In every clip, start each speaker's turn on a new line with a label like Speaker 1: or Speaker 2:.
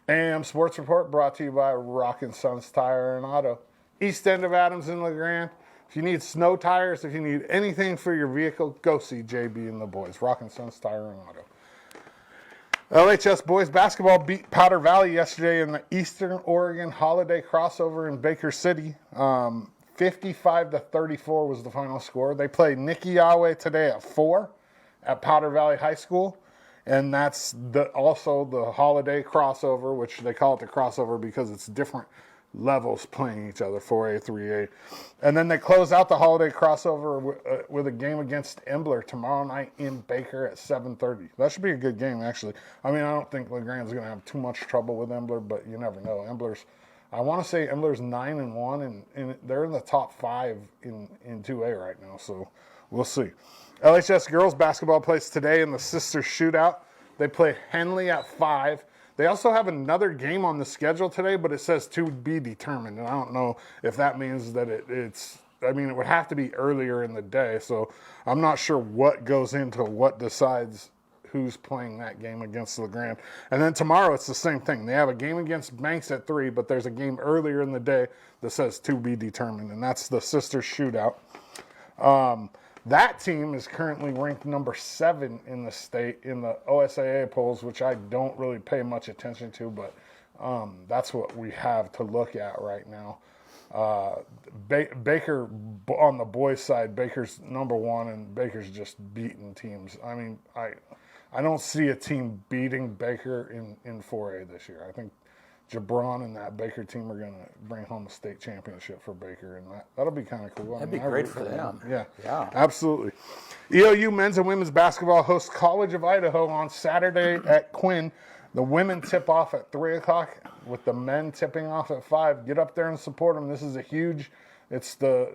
Speaker 1: AM Sports Report brought to you by Rockin' Sons Tire and Auto. East end of Adams and LeGrand. If you need snow tires, if you need anything for your vehicle, go see JB and the boys. Rockin' Sons Tire and Auto. LHS boys basketball beat Powder Valley yesterday in the Eastern Oregon Holiday crossover in Baker City. 55-34 was the final score. They played Nikki Yahweh today at 4 at Powder Valley High School. And that's also the holiday crossover, which they call it the crossover because it's different levels playing each other, 4A, 3A. And then they close out the holiday crossover with a game against Embler tomorrow night in Baker at 7:30. That should be a good game, actually. I mean, I don't think LeGrand's going to have too much trouble with Embler, but you never know. I want to say Embler's 9-1, and they're in the top 5 in 2A right now, so we'll see. LHS girls basketball plays today in the Sisters Shootout. They play Henley at 5. They also have another game on the schedule today, but it says to be determined. And I don't know if that means that it would have to be earlier in the day. So I'm not sure what goes into what decides who's playing that game against LeGrand. And then tomorrow it's the same thing. They have a game against Banks at 3, but there's a game earlier in the day that says to be determined. And that's the Sisters Shootout. That team is currently ranked number 7 in the state in the OSAA polls, which I don't really pay much attention to, but that's what we have to look at right now. Baker, on the boys' side, Baker's number 1, and Baker's just beating teams. I mean, I don't see a team beating Baker in 4A this year. I think Jabron and that Baker team are going to bring home a state championship for Baker, and that'll be kind of cool.
Speaker 2: That'd be great for them.
Speaker 1: Yeah,
Speaker 2: yeah,
Speaker 1: absolutely. EOU men's and women's basketball hosts College of Idaho on Saturday at Quinn. The women tip off at 3 o'clock with the men tipping off at 5. Get up there and support them. This is it's the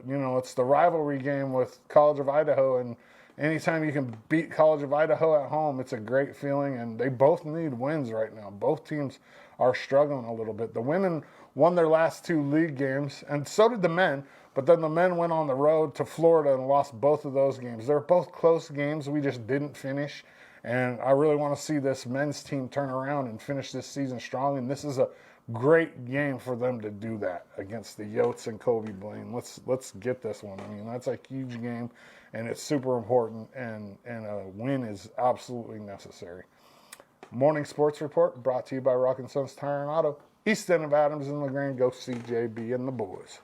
Speaker 1: rivalry game with College of Idaho, and anytime you can beat College of Idaho at home, it's a great feeling, and they both need wins right now. Both teams are struggling a little bit. The women won their last 2 league games, and so did the men, but then the men went on the road to Florida and lost both of those games. They're both close games. We just didn't finish, and I really want to see this men's team turn around and finish this season strong, and this is a great game for them to do that against the Yotes and Kobe Blaine. Let's get this one. I mean, that's a huge game, and it's super important, and a win is absolutely necessary. Morning Sports Report brought to you by Rockin' Sons Tire and Auto. East end of Adams and LeGrand. Go see JB and the boys.